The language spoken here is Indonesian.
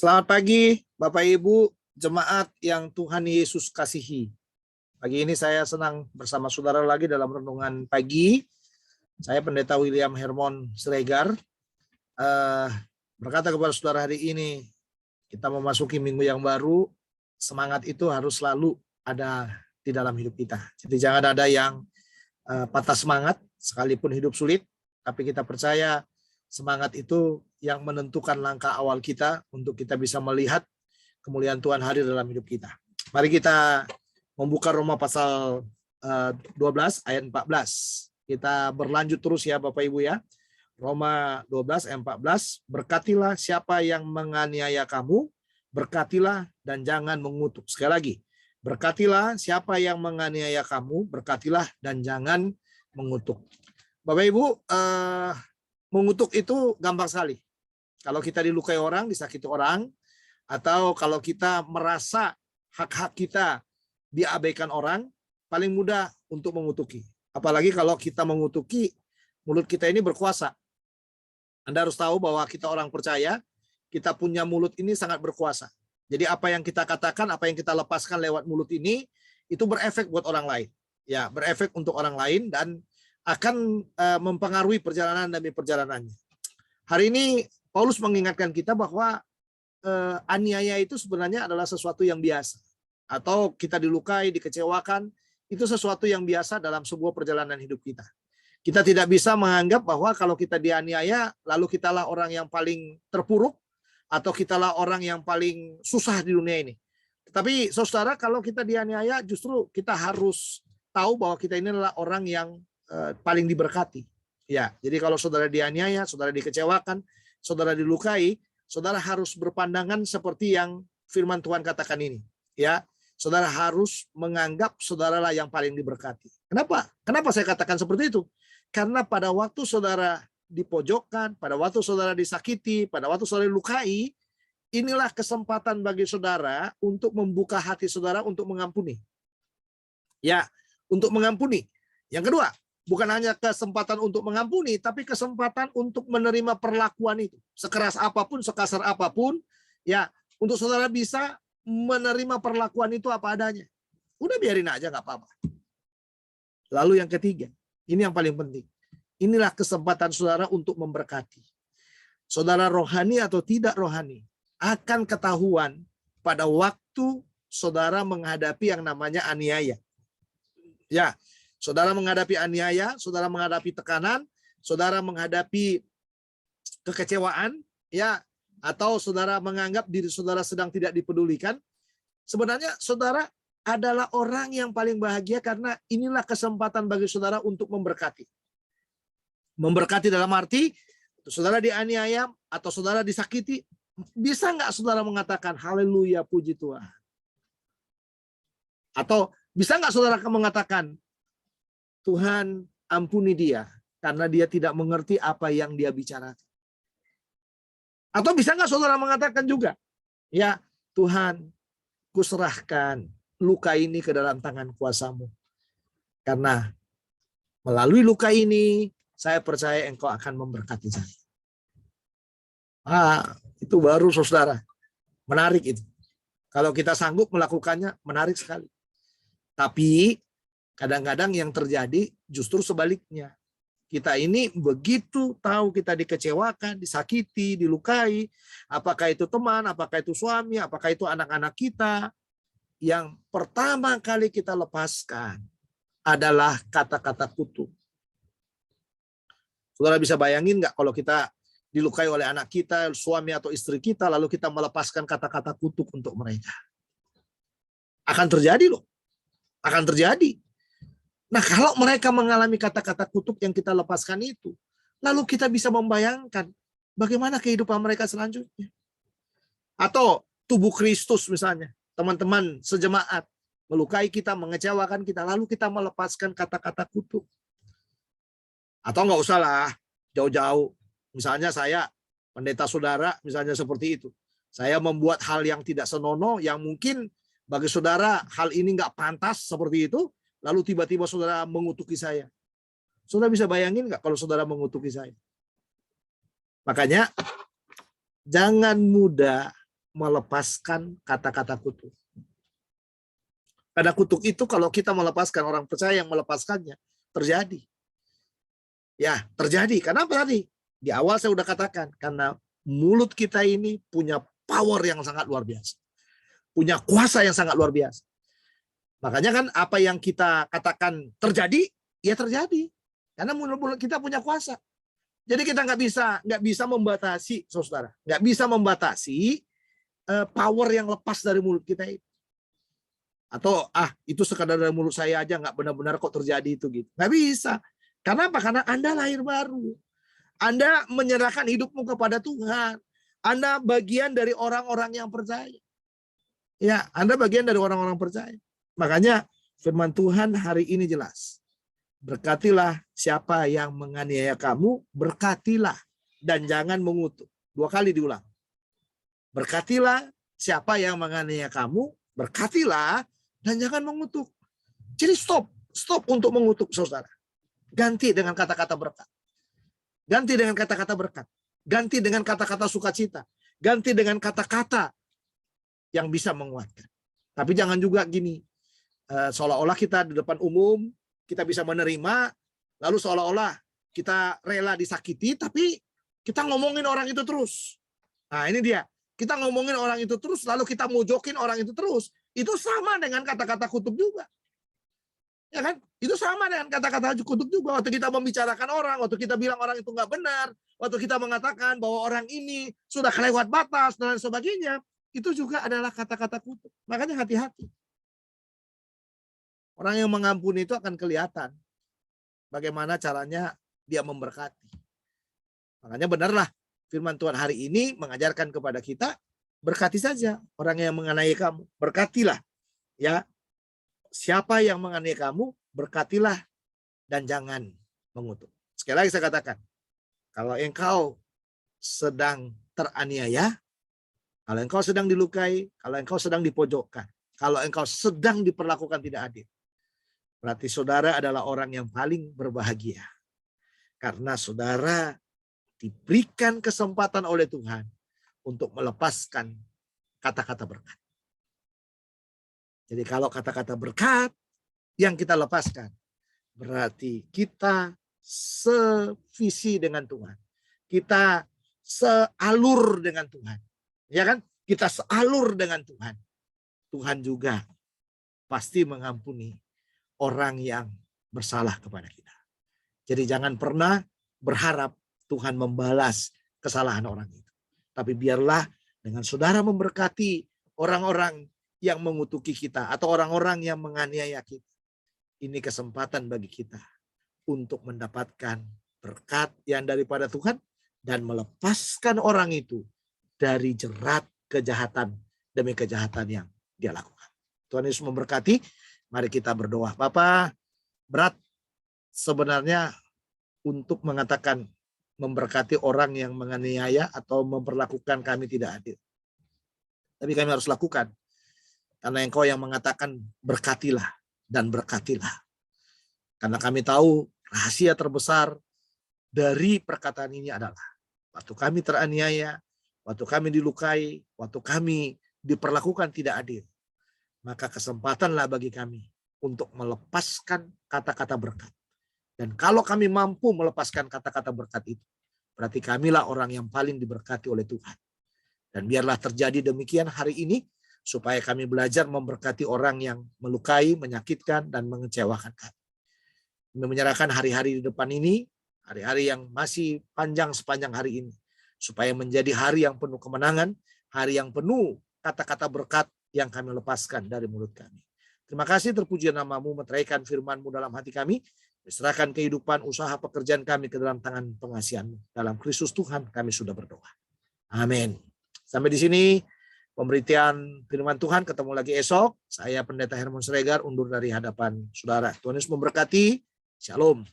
Selamat pagi, Bapak Ibu, jemaat yang Tuhan Yesus kasihi. Pagi ini saya senang bersama saudara lagi dalam renungan pagi. Saya Pendeta William Hermon Siregar. Berkata kepada saudara, hari ini kita memasuki minggu yang baru. Semangat itu harus selalu ada di dalam hidup kita. Jadi jangan ada yang patah semangat sekalipun hidup sulit, tapi kita percaya semangat itu yang menentukan langkah awal kita untuk kita bisa melihat kemuliaan Tuhan hadir dalam hidup kita. Mari kita membuka Roma pasal 12 ayat 14. Kita berlanjut terus ya Bapak Ibu ya. Roma 12 ayat 14. Berkatilah siapa yang menganiaya kamu, berkatilah dan jangan mengutuk. Sekali lagi. Berkatilah siapa yang menganiaya kamu, berkatilah dan jangan mengutuk. Bapak Ibu, mengutuk itu gampang sekali. Kalau kita dilukai orang, disakiti orang, atau kalau kita merasa hak-hak kita diabaikan orang, paling mudah untuk mengutuki. Apalagi kalau kita mengutuki, mulut kita ini berkuasa. Anda harus tahu bahwa kita orang percaya, kita punya mulut ini sangat berkuasa. Jadi apa yang kita katakan, apa yang kita lepaskan lewat mulut ini, itu berefek buat orang lain. Ya, berefek untuk orang lain dan akan mempengaruhi perjalanan demi perjalanannya. Hari ini Paulus mengingatkan kita bahwa aniaya itu sebenarnya adalah sesuatu yang biasa. Atau kita dilukai, dikecewakan, itu sesuatu yang biasa dalam sebuah perjalanan hidup kita. Kita tidak bisa menganggap bahwa kalau kita dianiaya, lalu kitalah orang yang paling terpuruk, atau kitalah orang yang paling susah di dunia ini. Tetapi saudara, kalau kita dianiaya, justru kita harus tahu bahwa kita ini adalah orang yang paling diberkati. Ya, jadi kalau saudara dianiaya, saudara dikecewakan, saudara dilukai, saudara harus berpandangan seperti yang firman Tuhan katakan ini. Ya, saudara harus menganggap saudaralah yang paling diberkati. Kenapa? Kenapa saya katakan seperti itu? Karena pada waktu saudara dipojokkan, pada waktu saudara disakiti, pada waktu saudara dilukai, inilah kesempatan bagi saudara untuk membuka hati saudara untuk mengampuni. Ya, untuk mengampuni. Yang kedua, bukan hanya kesempatan untuk mengampuni, tapi kesempatan untuk menerima perlakuan itu. Sekeras apapun, sekasar apapun, ya untuk saudara bisa menerima perlakuan itu apa adanya. Udah biarin aja, nggak apa-apa. Lalu yang ketiga, ini yang paling penting. Inilah kesempatan saudara untuk memberkati. Saudara rohani atau tidak rohani akan ketahuan pada waktu saudara menghadapi yang namanya aniaya. Ya, saudara menghadapi aniaya, saudara menghadapi tekanan, saudara menghadapi kekecewaan, ya, atau saudara menganggap diri saudara sedang tidak dipedulikan. Sebenarnya saudara adalah orang yang paling bahagia karena inilah kesempatan bagi saudara untuk memberkati. Memberkati dalam arti saudara dianiaya atau saudara disakiti, bisa nggak saudara mengatakan haleluya puji Tuhan? Atau bisa nggak saudara mengatakan Tuhan ampuni dia karena dia tidak mengerti apa yang dia bicarakan? Atau bisa nggak saudara mengatakan juga, ya Tuhan, kuserahkan luka ini ke dalam tangan kuasa-Mu. Karena melalui luka ini, saya percaya Engkau akan memberkati saya. Itu baru saudara. Menarik itu. Kalau kita sanggup melakukannya, menarik sekali. Tapi kadang-kadang yang terjadi justru sebaliknya. Kita ini begitu tahu kita dikecewakan, disakiti, dilukai. Apakah itu teman, apakah itu suami, apakah itu anak-anak kita. Yang pertama kali kita lepaskan adalah kata-kata kutuk. Saudara bisa bayangin nggak kalau kita dilukai oleh anak kita, suami atau istri kita, lalu kita melepaskan kata-kata kutuk untuk mereka. Akan terjadi loh. Akan terjadi. Nah, kalau mereka mengalami kata-kata kutuk yang kita lepaskan itu, lalu kita bisa membayangkan bagaimana kehidupan mereka selanjutnya. Atau tubuh Kristus misalnya, teman-teman sejemaat, melukai kita, mengecewakan kita, lalu kita melepaskan kata-kata kutuk. Atau nggak usah lah, jauh-jauh. Misalnya saya, pendeta saudara, misalnya seperti itu. Saya membuat hal yang tidak senonoh, yang mungkin bagi saudara hal ini nggak pantas seperti itu, lalu tiba-tiba saudara mengutuki saya. Saudara bisa bayangin nggak kalau saudara mengutuki saya? Makanya jangan mudah melepaskan kata-kata kutuk. Karena kutuk itu kalau kita melepaskan, orang percaya yang melepaskannya, terjadi. Ya, terjadi. Kenapa tadi? Di awal saya sudah katakan, karena mulut kita ini punya power yang sangat luar biasa. Punya kuasa yang sangat luar biasa. Makanya kan apa yang kita katakan terjadi, ya terjadi. Karena mulut kita punya kuasa. Jadi kita nggak bisa membatasi, saudara. Nggak bisa membatasi power yang lepas dari mulut kita itu. Atau itu sekadar dari mulut saya aja, nggak benar-benar kok terjadi itu gitu. Nggak bisa. Karena apa? Karena Anda lahir baru. Anda menyerahkan hidupmu kepada Tuhan. Anda bagian dari orang-orang yang percaya. Ya, Anda bagian dari orang-orang percaya. Makanya firman Tuhan hari ini jelas. Berkatilah siapa yang menganiaya kamu, berkatilah dan jangan mengutuk. 2 kali diulang. Berkatilah siapa yang menganiaya kamu, berkatilah dan jangan mengutuk. Jadi stop untuk mengutuk, saudara. Ganti dengan kata-kata berkat. Ganti dengan kata-kata berkat. Ganti dengan kata-kata sukacita. Ganti dengan kata-kata yang bisa menguatkan. Tapi jangan juga gini, seolah-olah kita di depan umum, kita bisa menerima, lalu seolah-olah kita rela disakiti, tapi kita ngomongin orang itu terus. Nah ini dia, kita ngomongin orang itu terus, lalu kita mojokin orang itu terus. Itu sama dengan kata-kata kutuk juga. Ya kan? Itu sama dengan kata-kata kutuk juga. Waktu kita membicarakan orang, waktu kita bilang orang itu nggak benar, waktu kita mengatakan bahwa orang ini sudah kelewat batas, dan sebagainya, itu juga adalah kata-kata kutuk. Makanya hati-hati. Orang yang mengampuni itu akan kelihatan bagaimana caranya dia memberkati. Makanya benarlah firman Tuhan hari ini mengajarkan kepada kita, berkati saja orang yang menganiaya kamu. Berkatilah. Ya, siapa yang menganiaya kamu, berkatilah dan jangan mengutuk. Sekali lagi saya katakan, kalau engkau sedang teraniaya, kalau engkau sedang dilukai, kalau engkau sedang dipojokkan, kalau engkau sedang diperlakukan tidak adil, berarti saudara adalah orang yang paling berbahagia. Karena saudara diberikan kesempatan oleh Tuhan untuk melepaskan kata-kata berkat. Jadi kalau kata-kata berkat yang kita lepaskan, berarti kita sevisi dengan Tuhan. Kita sealur dengan Tuhan. Ya kan? Kita sealur dengan Tuhan. Tuhan juga pasti mengampuni orang yang bersalah kepada kita. Jadi jangan pernah berharap Tuhan membalas kesalahan orang itu. Tapi biarlah dengan saudara memberkati orang-orang yang mengutuki kita atau orang-orang yang menganiaya kita. Ini kesempatan bagi kita untuk mendapatkan berkat yang daripada Tuhan dan melepaskan orang itu dari jerat kejahatan demi kejahatan yang dia lakukan. Tuhan Yesus memberkati. Mari kita berdoa. Bapa, berat sebenarnya untuk mengatakan memberkati orang yang menganiaya atau memperlakukan kami tidak adil. Tapi kami harus lakukan. Karena Engkau yang mengatakan berkatilah dan berkatilah. Karena kami tahu rahasia terbesar dari perkataan ini adalah waktu kami teraniaya, waktu kami dilukai, waktu kami diperlakukan tidak adil, maka kesempatanlah bagi kami untuk melepaskan kata-kata berkat. Dan kalau kami mampu melepaskan kata-kata berkat itu, berarti kamilah orang yang paling diberkati oleh Tuhan. Dan biarlah terjadi demikian hari ini, supaya kami belajar memberkati orang yang melukai, menyakitkan, dan mengecewakan kami. Kami menyerahkan hari-hari di depan ini, hari-hari yang masih panjang sepanjang hari ini, supaya menjadi hari yang penuh kemenangan, hari yang penuh kata-kata berkat yang kami lepaskan dari mulut kami. Terima kasih, terpuji namamu, meteraikan firman-Mu dalam hati kami, serahkan kehidupan, usaha, pekerjaan kami ke dalam tangan pengasihan-Mu. Dalam Kristus Tuhan kami sudah berdoa. Amin. Sampai di sini pemberitaan firman Tuhan. Ketemu lagi esok. Saya Pendeta Herman Sregar undur dari hadapan saudara. Tuhan Yesus memberkati. Shalom.